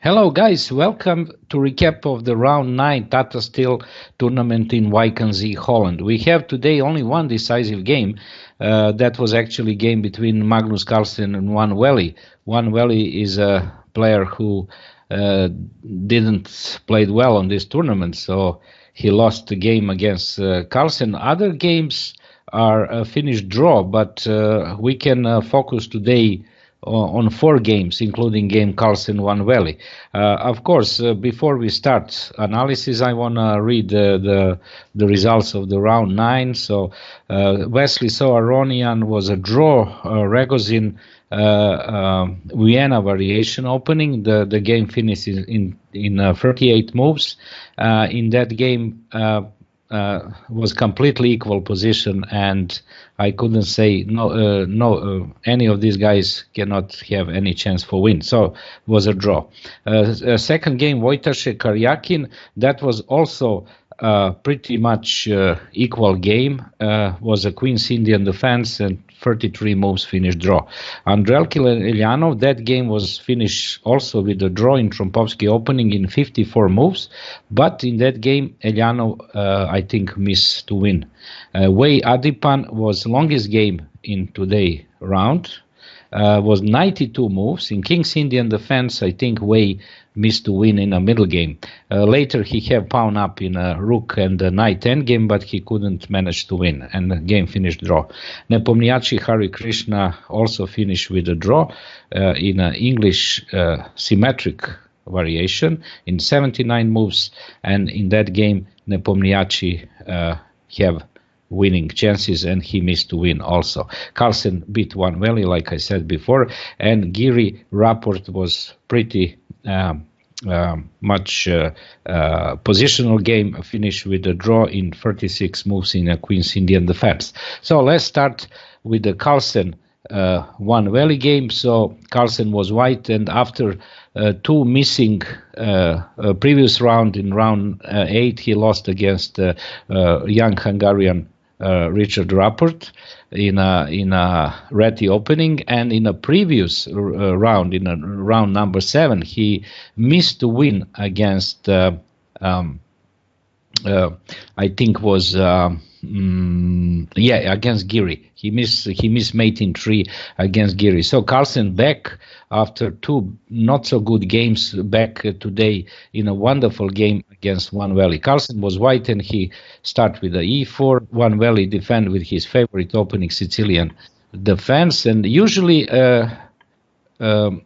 Hello guys, welcome to recap of the round 9 Tata Steel Tournament in Wijk Holland. We have today only one decisive game. That was actually game between Magnus Carlsen and Juan Welly. Juan Welly is a player who didn't play well on this tournament, so he lost the game against Carlsen. Other games are a finished draw, but we can focus today on 4 games, including game Carlsen One Valley. Of course, before we start analysis, I want to read the results of the round 9. So Wesley Soaronian was a draw. Ragozin Vienna variation opening. The game finished in 38 moves. In that game, was completely equal position, and I couldn't say any of these guys cannot have any chance for win. So it was a draw. Second game, Wojtasek Karjakin, that was also pretty much equal game. Was a Queen's Indian defense and 33 moves finished draw. Andrelki and Elyanov, that game was finished also with a draw in Trompovsky opening in 54 moves, but in that game Elyanov I think missed to win. Wei Adipan was longest game in today round. Was 92 moves. In King's Indian defense, I think Wei missed to win in a middle game. Later he had pawn up in a rook and a knight endgame, but he couldn't manage to win, and the game finished draw. Nepomniachtchi Hari Krishna also finished with a draw in an English symmetric variation in 79 moves, and in that game Nepomniachtchi have winning chances, and he missed to win also. Carlsen beat One Valley, like I said before, and Giri Rapport was pretty much positional game, finished with a draw in 36 moves in a Queen's Indian defense. So let's start with the Carlsen One Valley game. So Carlsen was white, and after 2 missing previous round, in round 8 he lost against young Hungarian Richard Rapport in a Reti opening, and in a previous round, in a round number 7, he missed to win against I think was against Giri. He missed mate in 3 against Giri. So Carlsen back after 2 not so good games, back today in a wonderful game against One Valley. Carlsen was white, and he start with the e4. One Valley defend with his favorite opening Sicilian defense, and usually One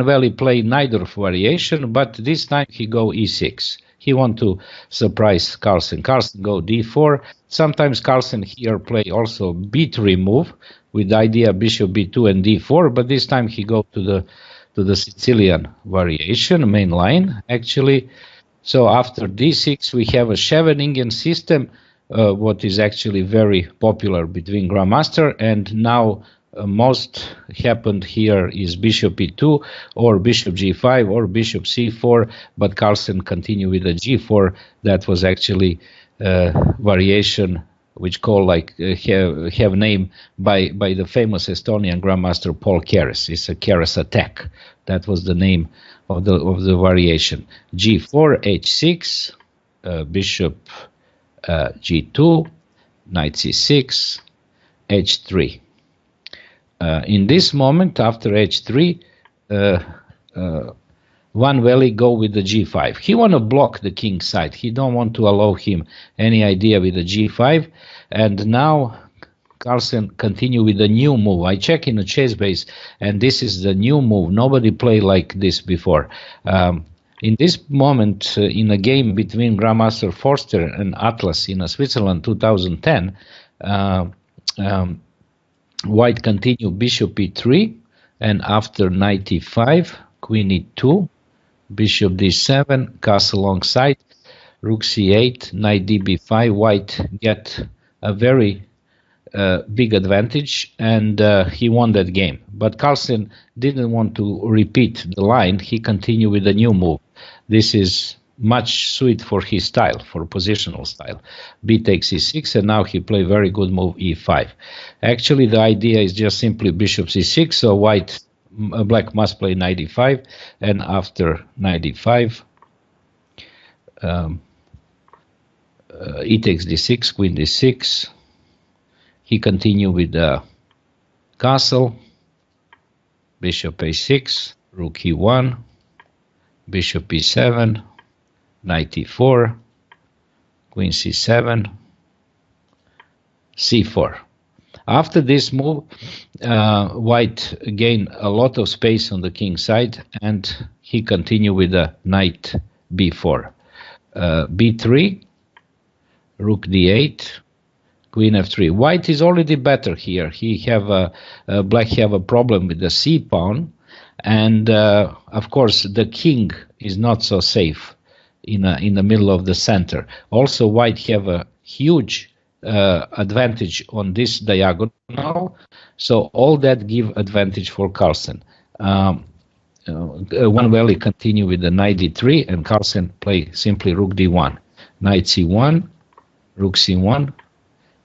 Valley play neither variation, but this time he go e6. He want to surprise Carlsen. Carlsen go d4. Sometimes Carlsen here play also b3 move with the idea bishop b2 and d4, but this time he go to the Sicilian variation, main line actually. So after d6 we have a Scheveningen system, what is actually very popular between grandmaster, and now most happened here is bishop e2 or bishop g5 or bishop c4, but Carlsen continue with the g4. That was actually variation which call like have name by the famous Estonian grandmaster Paul Keres. It's a Keres attack. That was the name of the variation. g4, h6, bishop g2, knight c6, h3. In this moment, after h3, One Valley go with the g5. He want to block the king side. He don't want to allow him any idea with the g5. And now Carlsen continue with the new move. I check in the chess base, and this is the new move. Nobody played like this before. In this moment, in a game between Grandmaster Forster and Atlas in Switzerland 2010, White continue bishop e3, and after knight e5, queen e2, bishop d7, castle alongside, rook c8, knight db5. White get a very big advantage, and he won that game. But Carlsen didn't want to repeat the line. He continued with a new move. This is much suited for his style, for positional style. B takes e6, and now he play very good move e5. Actually, the idea is just simply bishop c6, so White black must play knight d5, and after knight d5, e takes d6, queen d6. He continue with the castle, bishop a6, rook e1, bishop e7, knight e4, queen c7, c4. After this move, white gained a lot of space on the king side, and he continued with the knight b4. b3, rook d8, queen f3. White is already better here. Black have a problem with the c pawn, and of course the king is not so safe in the middle of the center. Also, white have a huge advantage on this diagonal, so all that give advantage for Carlsen. One valley continue with the knight d3, and Carlsen play simply rook d1, knight c1, rook c1,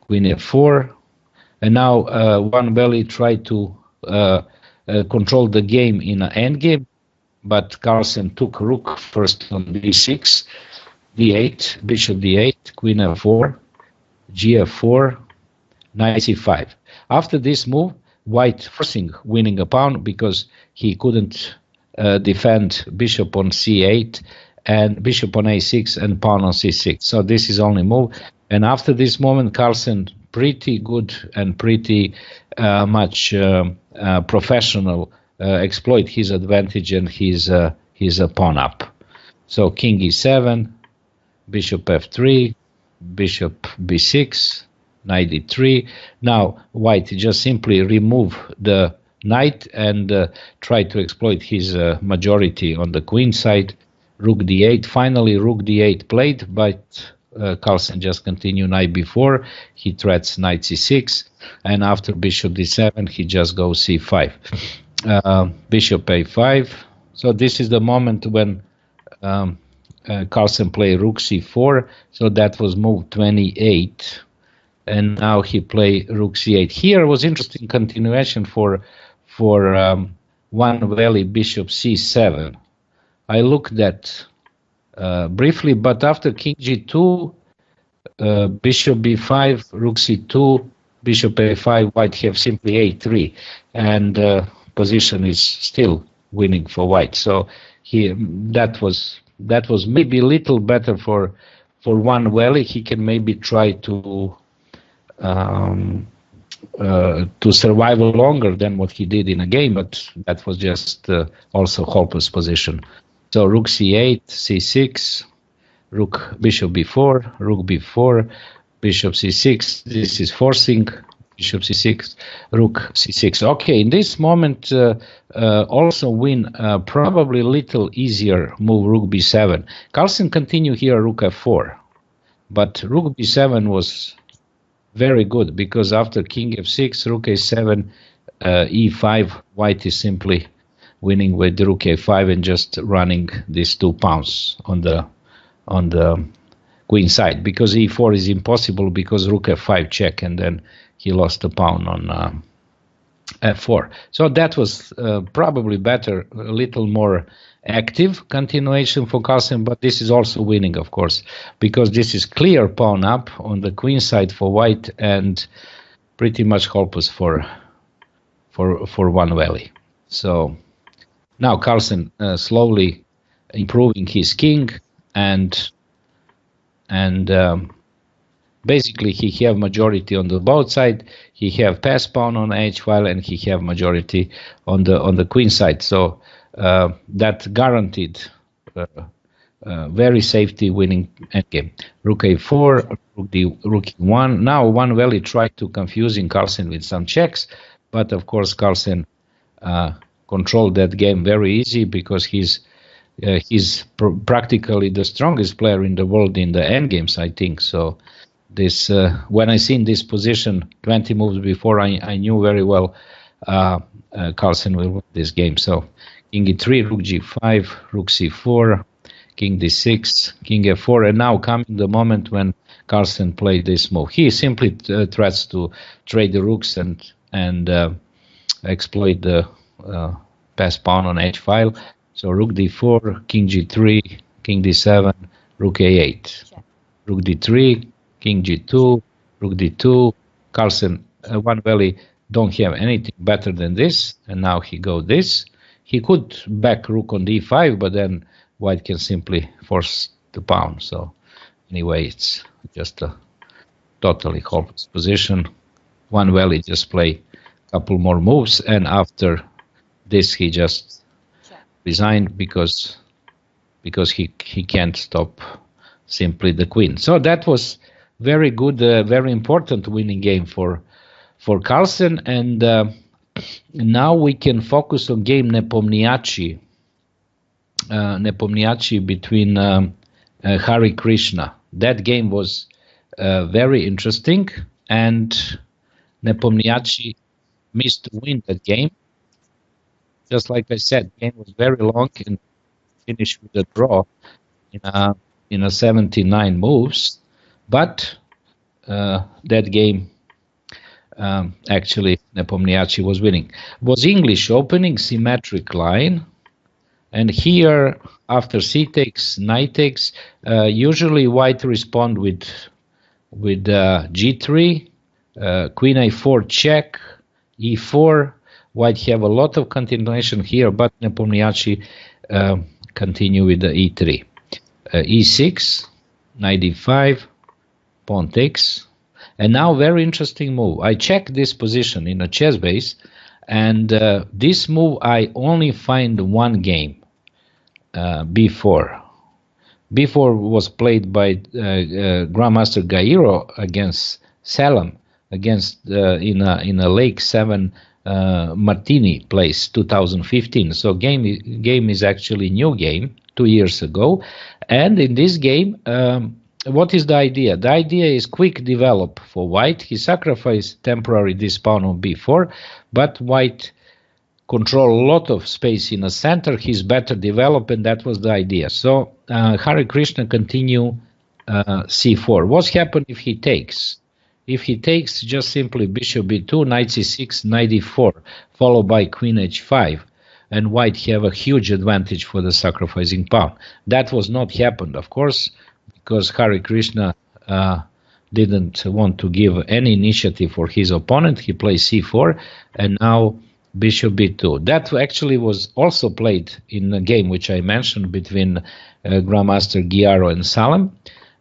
queen f4, and now one valley tried to control the game in an endgame, but Carlsen took rook first on d6, d8, bishop d8, queen f4, gf4, knight c5. After this move, white forcing winning a pawn because he couldn't defend bishop on c8 and bishop on a6 and pawn on c6. So this is only move. And after this moment, Carlsen pretty good and pretty much professional exploit his advantage and his pawn up. So king e7, bishop f3, bishop b6, knight d3. Now white just simply remove the knight and try to exploit his majority on the queen side. Rook d8. Finally, rook d8 played, but Carlsen just continued knight b4. He threats knight c6, and after bishop d7, he just goes c5. Bishop a5. So this is the moment when Carlsen played rook c4. So that was move 28, and now he play rook c8. Here was interesting continuation for one valley bishop c7. I looked at briefly, but after king g2, bishop b5, rook c2, bishop a5, white have simply a3, and position is still winning for white. So here that was maybe a little better for one valley. He can maybe try to survive longer than what he did in a game, but that was just also hopeless position. So rook c8, c6, rook bishop b4, rook b4, bishop c6. This is forcing. Bishop c6, rook c6. Okay, in this moment, also win probably little easier move rook b7. Carlsen continue here rook f4, but rook b7 was very good because after king f6, rook a7, e5, white is simply winning with rook a5 and just running these 2 pawns on the queen side, because e4 is impossible because rook f5 check, and then he lost a pawn on f4. So that was probably better, a little more active continuation for Carlsen, but this is also winning, of course, because this is clear pawn up on the queen side for white and pretty much hopeless for one valley. So now Carlsen slowly improving his king, and basically he have majority on the both side. He have pass pawn on h file, and he have majority on the queen side. So that guaranteed very safety winning endgame. Rook a4, rook e1. Now one valley tried to confusing Carlsen with some checks, but of course Carlsen controlled that game very easy because he's practically the strongest player in the world in the endgames, I think. So this when I seen this position 20 moves before, I knew very well Carlsen will win this game. So king e3, rook g5, rook c4, king d6, king f4, and now coming the moment when Carlsen played this move. He simply tries to trade the rooks and exploit the pass pawn on h file. So rook d4, king g3, king d7, rook a8, rook d3, king g2, rook d2. Carlsen, One Valley don't have anything better than this, and now he go this. He could back rook on d5, but then white can simply force the pawn. So anyway, it's just a totally hopeless position. One Valley just play a couple more moves, and after this he just resigned because he can't stop simply the queen. So that was very good, very important winning game for Carlsen, and now we can focus on game Nepomniachtchi between Hari Krishna. That game was very interesting, and Nepomniachtchi missed to win that game. Just like I said, the game was very long and finished with a draw in a 79 moves, but that game actually Nepomniachtchi was winning. Was English opening symmetric line, and here after c takes, knight takes, usually white respond with g3, queen a4 check, e4. White have a lot of continuation here, but Nepomniachtchi continue with the e3, e6, knight d5, pawn takes, and now very interesting move. I checked this position in a chess base, and this move I only find one game before. Before was played by Grandmaster Gairo against Salem, against in a Lake 7 Martini place 2015. So game is actually new game 2 years ago, and in this game what is the idea? The idea is quick develop for white. He sacrificed temporary this pawn on b4, but white control a lot of space in the center. He's better developed, and that was the idea. So Hari Krishna continue c4. What's happened if he takes? If he takes, just simply bishop b2, knight c6, knight d4, followed by queen h5, and white have a huge advantage for the sacrificing pawn. That was not happened, of course, because Hari Krishna didn't want to give any initiative for his opponent. He plays c4, and now bishop b2. That actually was also played in a game which I mentioned between Grandmaster Giaro and Salem,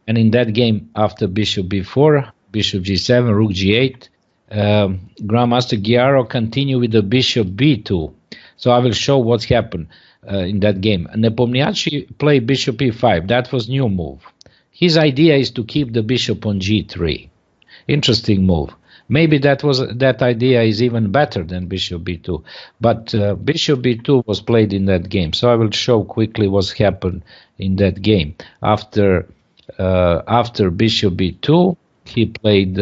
and in that game after bishop b4, bishop g7, rook g8, Grandmaster Giaro continue with the bishop b2. So I will show what happened in that game. Nepomniachtchi played bishop e5. That was new move. His idea is to keep the bishop on g3. Interesting move. Maybe that idea is even better than bishop b2. But bishop b2 was played in that game. So I will show quickly what happened in that game. After bishop b2, he played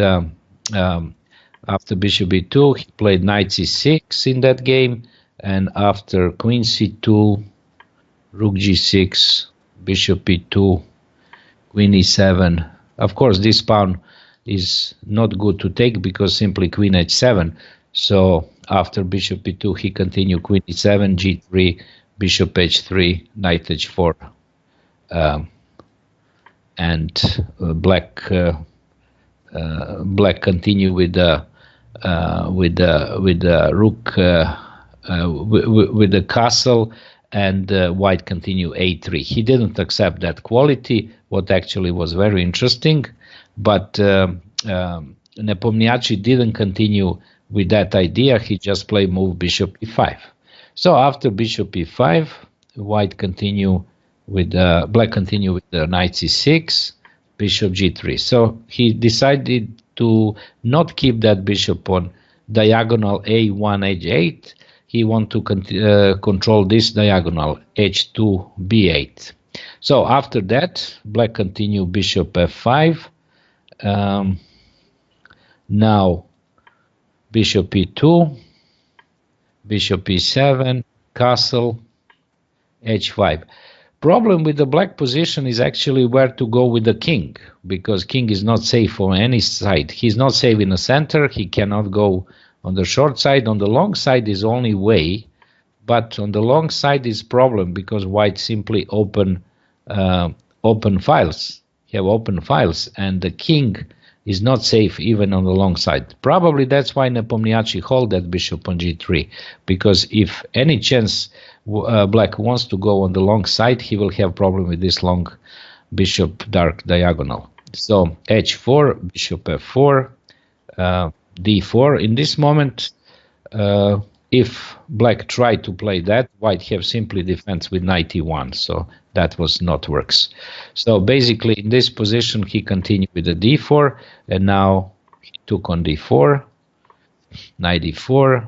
after bishop b2, he played knight c6 in that game, and after queen c2, rook g6, bishop b2, queen e7. Of course, this pawn is not good to take because simply queen h7. So after bishop b2, he continued queen e7, g3, bishop h3, knight h4, and black continue with the rook with the castle, and white continue a3. He didn't accept that quality, what actually was very interesting, but Nepomniachtchi didn't continue with that idea. He just played move bishop e5. So after bishop e5, white continue with black continue with the knight c6, bishop g3. So he decided to not keep that bishop on diagonal a1, h8. He want to control this diagonal h2, b8. So after that, black continue bishop f5. Now bishop e2, bishop e7, castle, h5. Problem with the black position is actually where to go with the king, because king is not safe on any side. He's not safe in the center. He cannot go on the short side. On the long side is only way but on the long side is problem because white simply open files, have open files, and the king is not safe even on the long side. Probably that's why Nepomniachtchi hold that bishop on g3, because if any chance black wants to go on the long side, he will have problem with this long bishop dark diagonal. So h4, bishop f4, d4. In this moment, if black tried to play that, white have simply defense with knight e1, so that was not works. So basically in this position he continued with the d4, and now he took on d4, knight e4,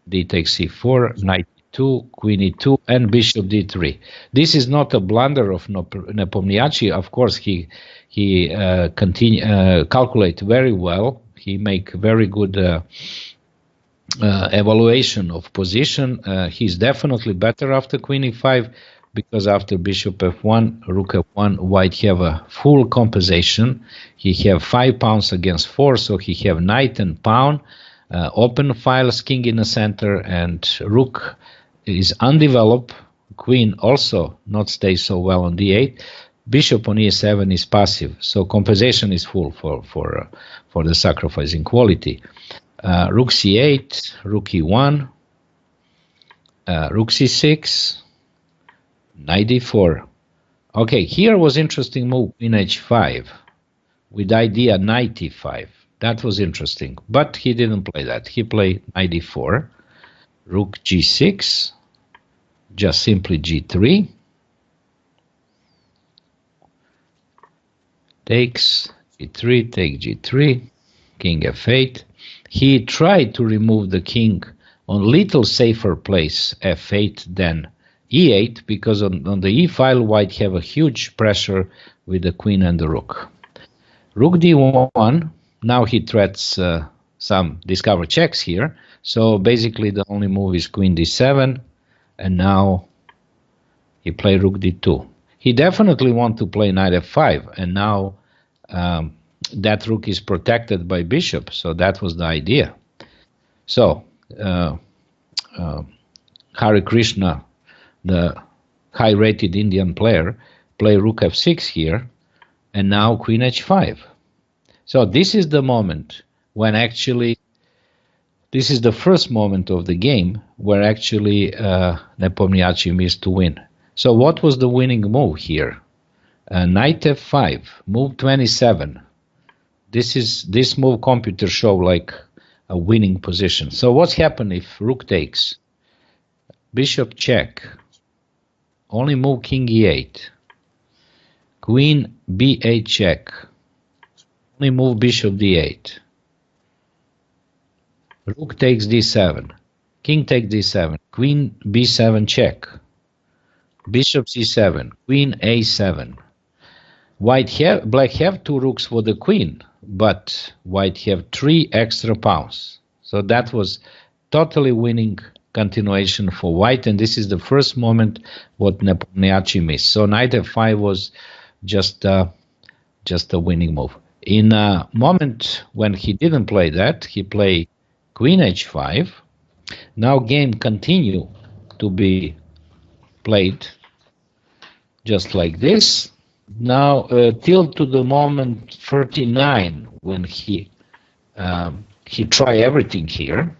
d takes c4, knight e2, queen e2, and bishop d3. This is not a blunder of Nepomniachtchi. Of course he calculate very well. He make very good evaluation of position. He's definitely better after queen e5, because after bishop f1, rook f1, white have a full compensation. He have 5 pawns against 4, so he have knight and pawn, open files, king in the center, and rook is undeveloped. Queen also not stay so well on d8. Bishop on e7 is passive, so compensation is full for the sacrificing quality. Rook c8, rook e1, rook c6, knight d4. Okay, here was interesting move in h5 with idea knight e5. That was interesting, but he didn't play that. He played knight d4, rook g6, just simply g3, takes g3, take g3, king f8. He tried to remove the king on little safer place f8 than e8, because on the e file white have a huge pressure with the queen and the rook. Rook d1, now he threats some discover checks here, so basically the only move is queen d7, and now he play rook d2. He definitely want to play knight f5, and now that rook is protected by bishop, so that was the idea. So Hare Krishna, the high-rated Indian player, play rook f6 here, and now queen h5. So this is the moment when actually, this is the first moment of the game where actually Nepomniachtchi missed to win. So what was the winning move here? Knight f5, move 27. This move computer show like a winning position. So what's happened if rook takes? Bishop check. Only move king e8. Queen b8 check. Only move bishop d8. Rook takes d7. King takes d7. Queen b7 check. Bishop c7. Queen a7. Black have 2 rooks for the queen, but white have 3 extra pawns. So that was totally winning continuation for white, and this is the first moment what Nepomniachtchi missed. So knight f5 was just a winning move. In a moment when he didn't play that, he played queen h5. Now game continue to be played just like this. Now till to the moment 39 when he try everything here.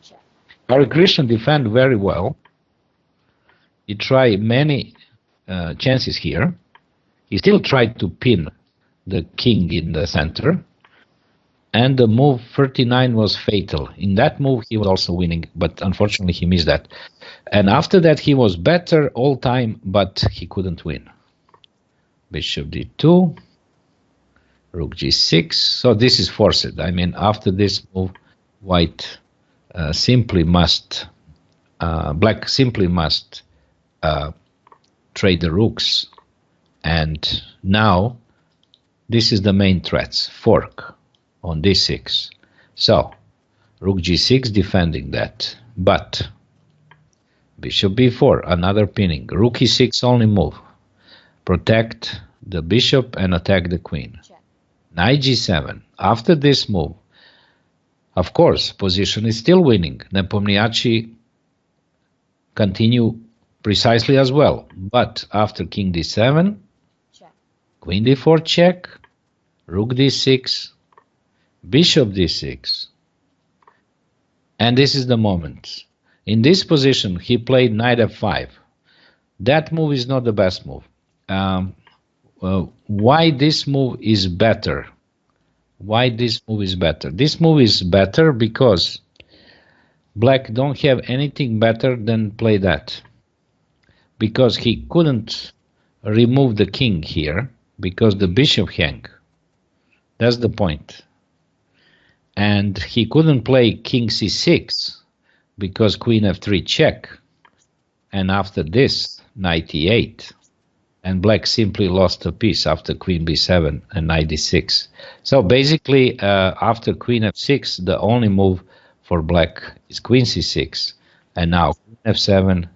Hare Krishna defend very well. He tried many chances here. He still tried to pin the king in the center, and the move 39 was fatal. In that move he was also winning, but unfortunately he missed that. And after that he was better all time, but he couldn't win. Bishop d2, rook g6. So this is forced. I mean, after this move, white simply must, black simply must trade the rooks. And now this is the main threats, fork on d6. So rook g6 defending that, but bishop b4, another pinning. Rook e6 only move. Protect the bishop and attack the queen. Knight g7. After this move, of course, position is still winning. Nepomniachtchi continue precisely as well. But after king d7, check, queen d4 check, rook d6, bishop d6. And this is the moment. In this position, he played knight f5. That move is not the best move. Why this move is better? Why this move is better? This move is better because black don't have anything better than play that. Because he couldn't remove the king here because the bishop hang. That's the point. And he couldn't play king c6 because queen f3 check. And after this, knight e8. And black simply lost a piece after queen b7 and knight d6. So basically, after queen f6, the only move for black is queen c6. And now queen f7,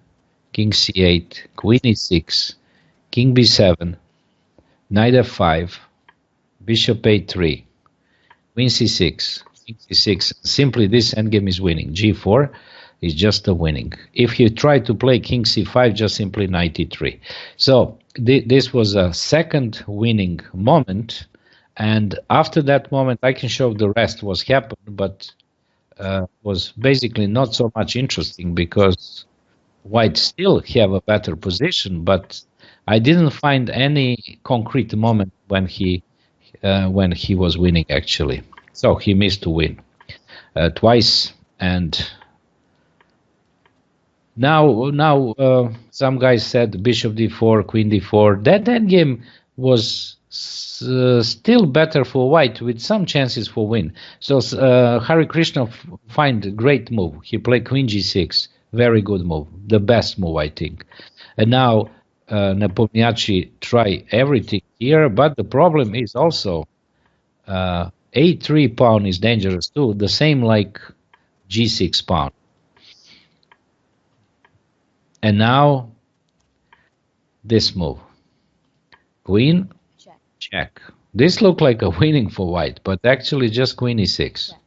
king c8, queen e6, king b7, knight f5, bishop a3, queen c6, king c6. Simply this endgame is winning. g4 is just a winning. If you try to play king c5, just simply knight e3. So this was a second winning moment, and after that moment I can show the rest was happened, but was basically not so much interesting because white still have a better position, but I didn't find any concrete moment when he was winning actually. So he missed to win twice. And now some guys said bishop d4, queen d4. That game was still better for white with some chances for win. So Hari Krishna find a great move. He played queen g6. Very good move. The best move, I think. And now Nepomniachtchi try everything here, but the problem is also a3 pawn is dangerous too. The same like g6 pawn. And now this move. Queen, check. This looked like a winning for white, but actually just queen e6. Check.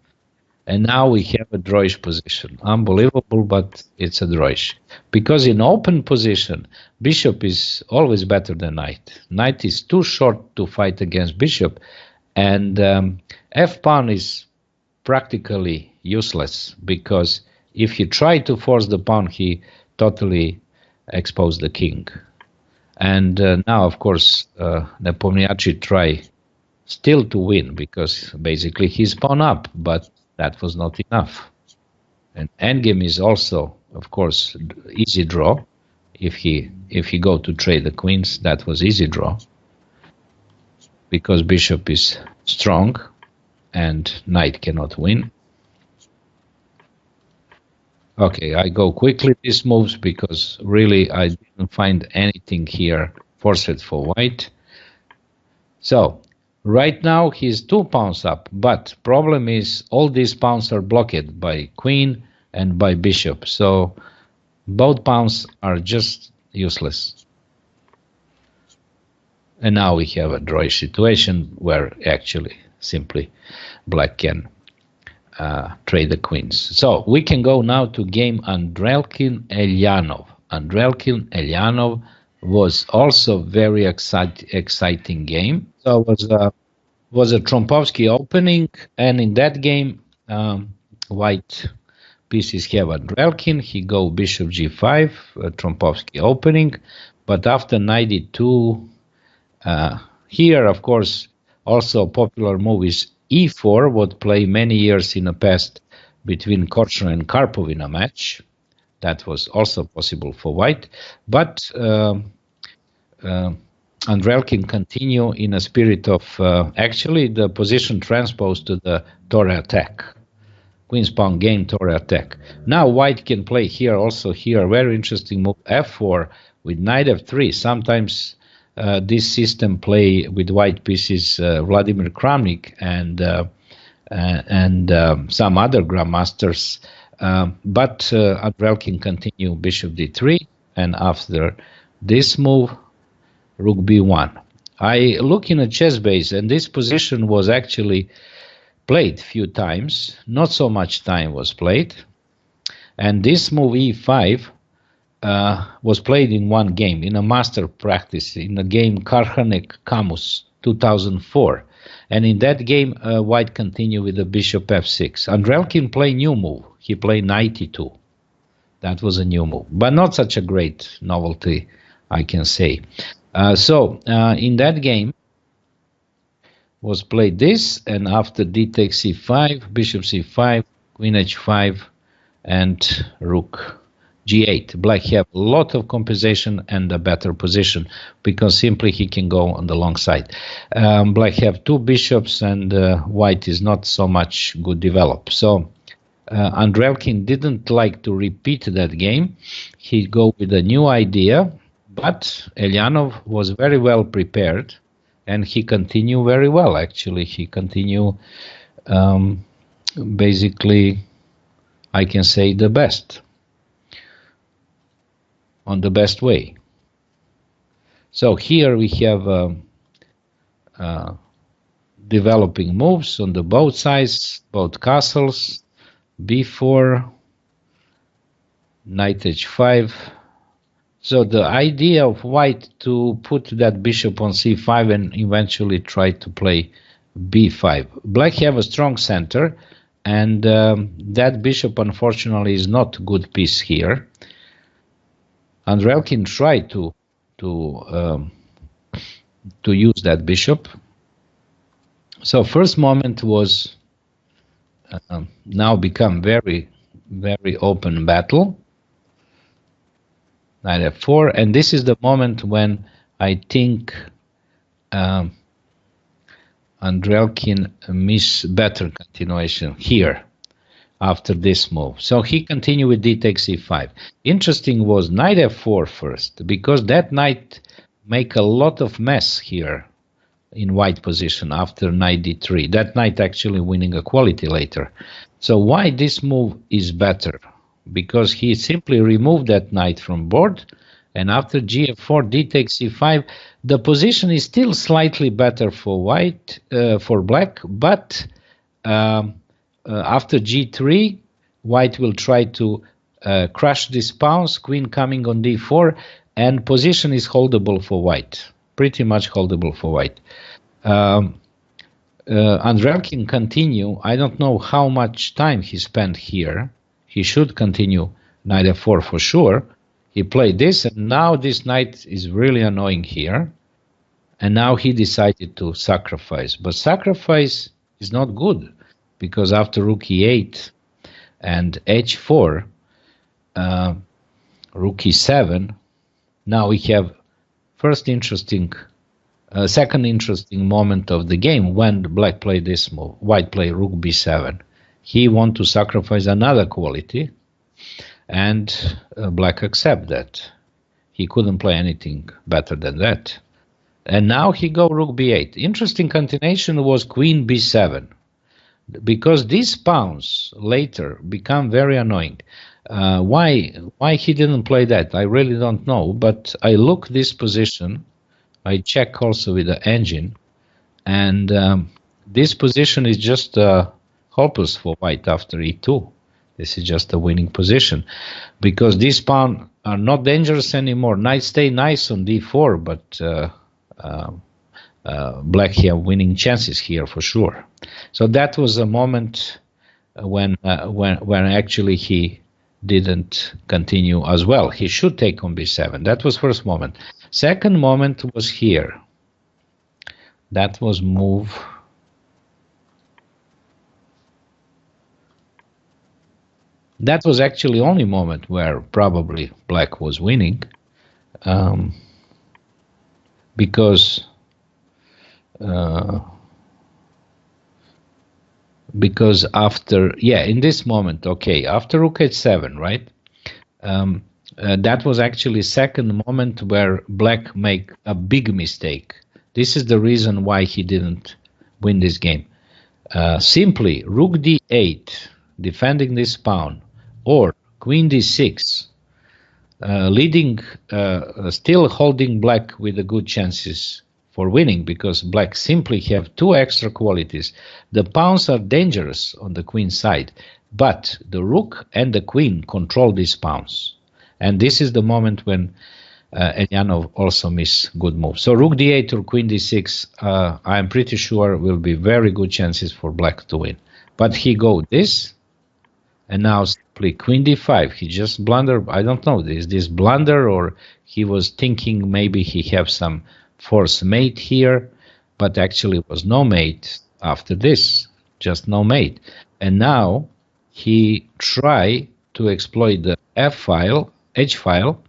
And now we have a drawish position. Unbelievable, but it's a drawish. Because in open position, bishop is always better than knight. Knight is too short to fight against bishop. And f-pawn is practically useless because if you try to force the pawn, he totally exposed the king. And now, of course, Nepomniachtchi try still to win because basically he's pawn up, but that was not enough. And endgame is also, of course, easy draw. If he go to trade the queens, that was easy draw because bishop is strong and knight cannot win. Okay, I go quickly these moves because really I didn't find anything here forced for white. So right now he's 2 pawns up, but problem is all these pawns are blocked by queen and by bishop. So both pawns are just useless. And now we have a drawish situation where actually simply black can trade the queens. So we can go now to game Andrelkin-Elyanov. Andrelkin-Elyanov was also very exciting game. So it was a Trompovsky opening, and in that game, white pieces have Andrelkin. He go bishop g5, Trompovsky opening, but after knight e2, here of course also popular move is e4, what played many years in the past between Korchnoi and Karpov in a match. That was also possible for white. But Andrelkin continue in a spirit of actually the position transposed to the Torre attack. Queen's pawn gain, Torre attack. Now white can play here also here. Very interesting move, f4 with knight f3. Sometimes this system play with white pieces Vladimir Kramnik and some other grandmasters, but Andrelkin continue bishop d3, and after this move, rook b1. I look in a chess base, and this position was actually played few times. Not so much time was played, and this move e5 was played in one game, in a master practice, in the game Karhanek-Camus 2004. And in that game, White continued with the bishop f6. Andrelkin played new move. He played knight e2. That was a new move, but not such a great novelty, I can say. In that game, was played this, and after d takes c5, bishop c5, queen h5, and rook g8. Black have a lot of compensation and a better position because simply he can go on the long side. Black have two bishops, and White is not so much good developed. So Andrelkin didn't like to repeat that game. He go with a new idea, but Elyanov was very well prepared, and he continued very well, actually. He continued basically, I can say, the best, on the best way. So here we have developing moves on the both sides, both castles, b4, knight h5. So the idea of White to put that bishop on c5 and eventually try to play b5. Black have a strong center, and that bishop unfortunately is not a good piece here. Andrelkin tried to use that bishop. So first moment was now become very, very open battle. Knight f4, and this is the moment when I think Andrelkin missed better continuation here after this move. So he continued with d takes c5. Interesting was knight f4 first, because that knight make a lot of mess here in White position after knight d3. That knight actually winning a quality later. So why this move is better? Because he simply removed that knight from board, and after gf4, d takes c5, the position is still slightly better for White, for Black, but after g3, White will try to crush this pawns, queen coming on d4, and position is holdable for White, pretty much holdable for White. Andrelkin continue. I don't know how much time he spent here. He should continue knight f4 for sure. He played this, and now this knight is really annoying here. And now he decided to sacrifice. But sacrifice is not good, because after rook e8 and h4, rook e7, now we have second interesting moment of the game when Black played this move. White played rook b7. He want to sacrifice another quality, and Black accept that. He couldn't play anything better than that. And now he go rook b8. Interesting continuation was queen b7, because these pawns later become very annoying. Why he didn't play that, I really don't know, but I look this position, I check also with the engine, and this position is just hopeless for White after e2. This is just a winning position, because these pawns are not dangerous anymore. Knight stay nice on d4, but Black have winning chances here for sure. So that was a moment when actually he didn't continue as well. He should take on b7. That was first moment. Second moment was here. That was move. That was actually only moment where probably Black was winning, because after, in this moment, okay, after rook h7, right? That was actually second moment where Black make a big mistake. This is the reason why he didn't win this game. Simply rook d8, defending this pawn, or queen d6, leading, still holding Black with the good chances for winning, because Black simply have two extra qualities. The pawns are dangerous on the queen side, but the rook and the queen control these pawns. And this is the moment when Elyanov also miss good moves. So rook d8 or queen d6, I'm pretty sure will be very good chances for black to win. But he go this, and now simply queen d5. He just blunder. I don't know, is this blunder, or he was thinking maybe he have some force mate here, but actually was no mate after this, just no mate. And now he try to exploit the f file, h file,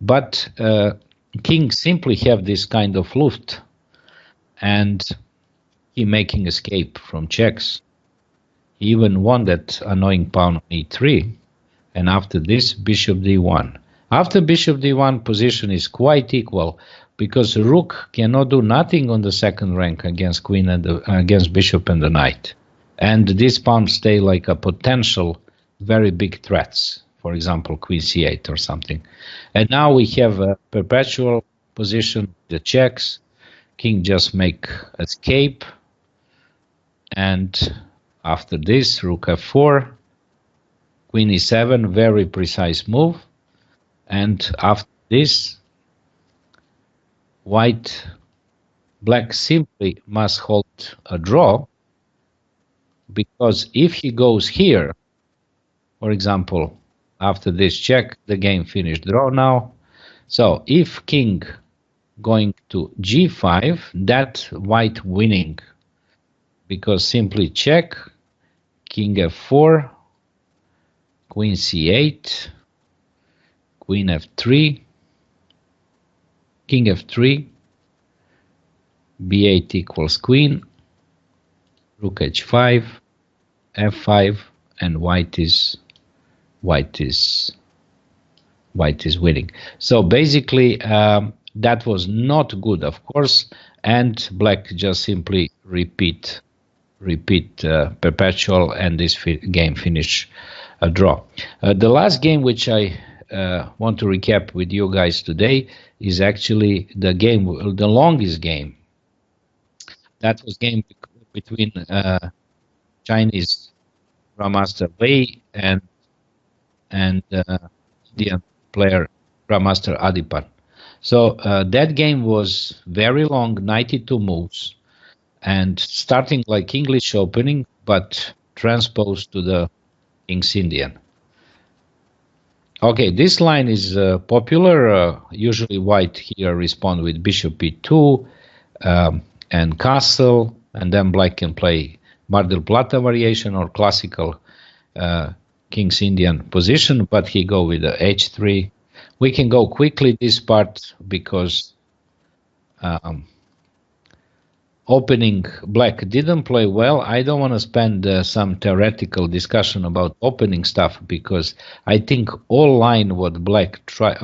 but king simply have this kind of luft, and he making escape from checks. He even won that annoying pawn on e3, and after this, bishop d1. After bishop d1, position is quite equal, because rook cannot do nothing on the second rank against queen and against bishop and the knight. And these pawns stay like a potential very big threats. For example, queen c8 or something. And now we have a perpetual position, the checks. King just make escape. And after this, rook f4, queen e7, very precise move. And after this, black simply must hold a draw, because if he goes here, for example, after this check, the game finished draw now. So if king going to g5, that white winning, because simply check, king f4, queen c8, queen f3, king f3, b8 equals queen, rook h5, f5, and white is winning. So basically, that was not good, of course, and black just simply repeat perpetual, and this game finish a draw. The last game which I want to recap with you guys today is actually the longest game. That was game between Chinese Grandmaster Wei and Indian player Grandmaster Adipan. So that game was very long, 92 moves, and starting like English opening, but transposed to the King's Indian. Okay, this line is popular. Usually white here respond with bishop e2 and castle, and then black can play Mar del Plata variation or classical King's Indian position, but he go with the h3. We can go quickly this part because opening black didn't play well. I don't want to spend some theoretical discussion about opening stuff, because I think all line what black try,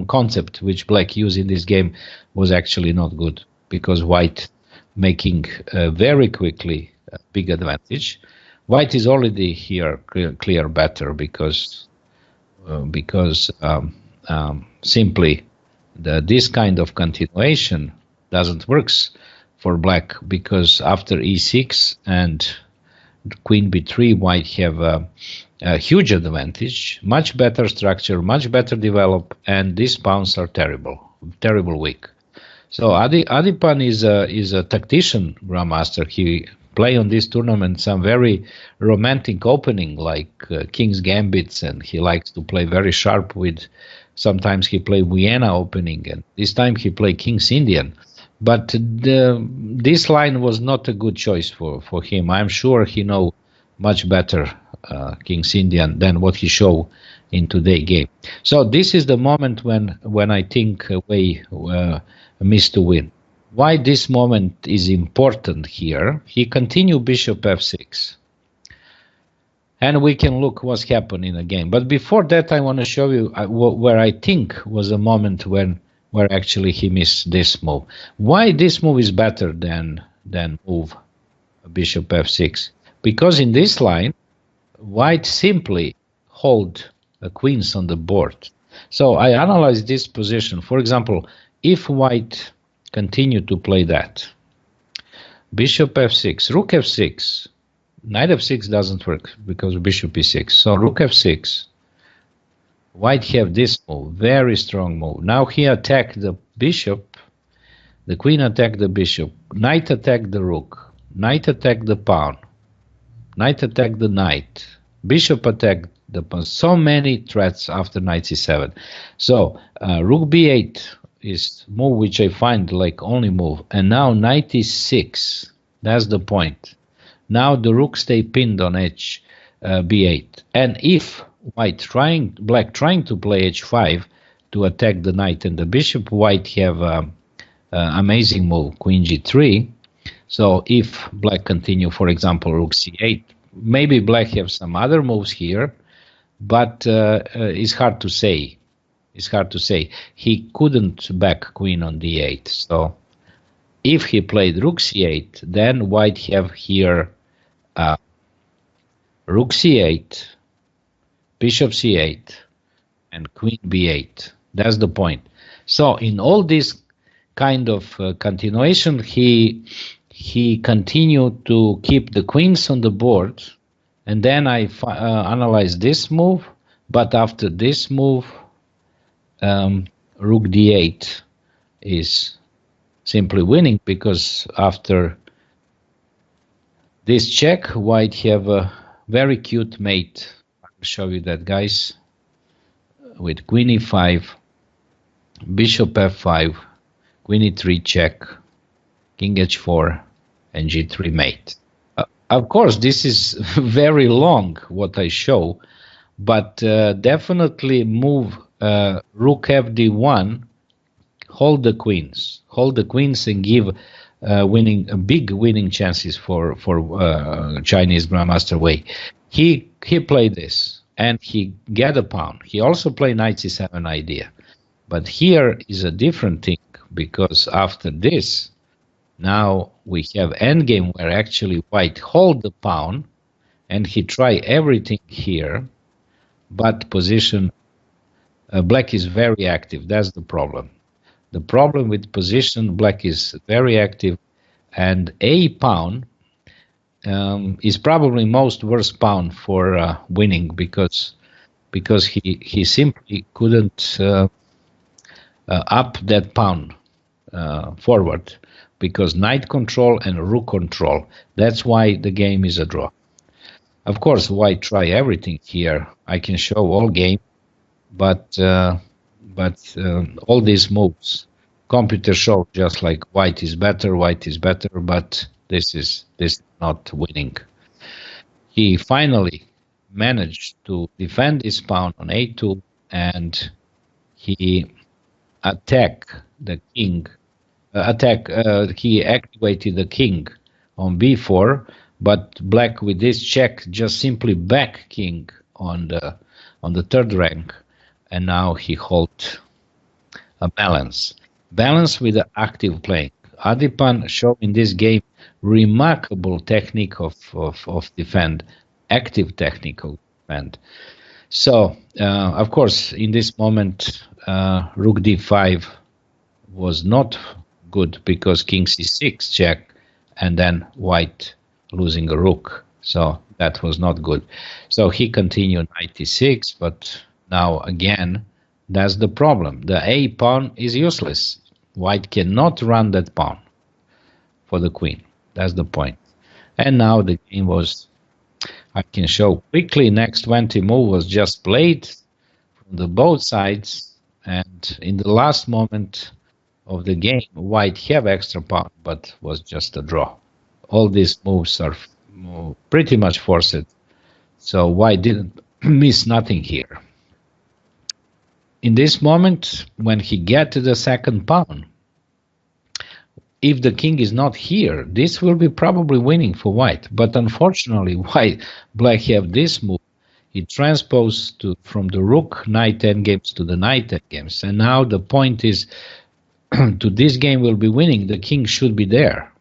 concept which black used in this game was actually not good, because white making very quickly a big advantage. White is already here clear better, because simply this kind of continuation doesn't works for black, because after e6 and queen b3, white have a huge advantage, much better structure, much better develop, and these pawns are terrible weak. So Adipan is a tactician grandmaster. He play on this tournament some very romantic opening like King's Gambits, and he likes to play very sharp with, sometimes he play Vienna opening, and this time he play King's Indian. But this line was not a good choice for him. I'm sure he know much better King's Indian than what he show in today's game. So this is the moment when I think Wei missed to win. Why this moment is important here? He continue bishop f6. And we can look what's happened in the game. But before that, I want to show you where I think was a moment where actually he missed this move. Why this move is better than move bishop f6? Because in this line, white simply hold a queens on the board. So I analyze this position. For example, if white continue to play that, bishop f6, rook f6, knight f6 doesn't work because bishop e6. So rook f6, White have this move, very strong move. Now he attacked the bishop, the queen attacked the bishop, knight attacked the rook, knight attacked the pawn, knight attacked the knight, bishop attacked the pawn. So many threats after knight c7. So rook b8 is move which I find like only move. And now knight e6, that's the point. Now the rook stay pinned on h b8. And if black trying to play h5 to attack the knight and the bishop, white have amazing move, queen g3. So if black continue, for example, rook c8, maybe black have some other moves here, but it's hard to say. It's hard to say. He couldn't back queen on d8. So if he played rook c8, then white have here rook c8, bishop c8, and queen b8. That's the point. So in all this kind of continuation, he continued to keep the queens on the board, and then I analyzed this move. But after this move, rook d8 is simply winning, because after this check, white have a very cute mate. I'll show you that, guys, with queen e5, bishop f5, queen e3 check, king h4, and g3 mate. Of course, this is very long what I show, but definitely move rook fd1, hold the queens and give big winning chances for Chinese Grandmaster Wei. He played this and he get a pawn. He also played knight c7 idea, but here is a different thing, because after this, now we have endgame where actually white hold the pawn and he try everything here, but position black is very active. That's the problem. The problem with position, black is very active, and a pawn is probably most worst pawn for winning, because he simply couldn't up that pawn forward, because knight control and rook control. That's why the game is a draw. Of course, white try everything here. I can show all game, but all these moves, computer show just like white is better, but this is not winning. He finally managed to defend his pawn on a2, and he attacked the king. He activated the king on b4, but black with this check just simply back king on the third rank, and now he hold a balance with the active playing. Adipan showed in this game remarkable technique of defend, active technical defend. So of course in this moment rook d5 was not good, because king c6 check and then white losing a rook, so that was not good. So he continued knight e6, but now again that's the problem. The a pawn is useless. White cannot run that pawn for the queen. That's the point. And now the game was, I can show quickly, next 20 move was just played from the both sides, and in the last moment of the game, white have extra pawn, but was just a draw. All these moves are pretty much forced, so white didn't miss nothing here. In this moment, when he get to the second pawn, if the king is not here, this will be probably winning for white. But unfortunately, black have this move. He transposed from the rook knight endgames to the knight endgames, and now the point is to this game will be winning. The king should be there,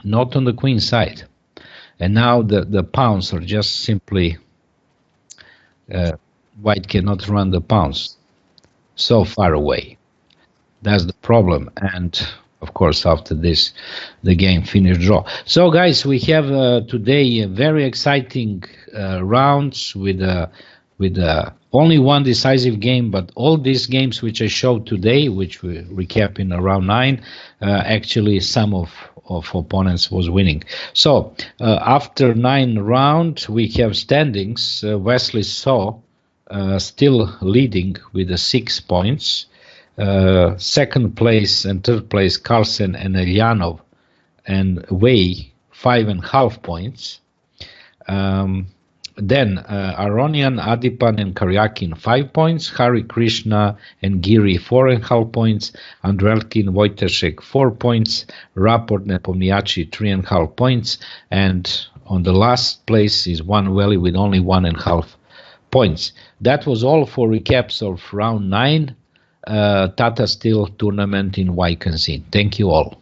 not on the queen side. And now the pawns are just simply white cannot run the pawns so far away. That's the problem. And of course, after this, the game finished draw. So, guys, we have today very exciting rounds with only one decisive game, but all these games which I showed today, which we recap in round 9, actually some of opponents was winning. So after 9 rounds, we have standings. Wesley Saw still leading with 6 points. Second place and third place, Carlsen and Elyanov and Wei, 5.5 points. Then Aronian, Adipan, and Karyakin 5 points. Hari Krishna and Giri 4.5 points. Andrelkin, Wojtaszek 4 points. Rapport and Pomniachi 3.5 points. And on the last place is One Valley with only 1.5 points. That was all for recaps of round 9 Tata Steel Tournament in Wykensin. Thank you all.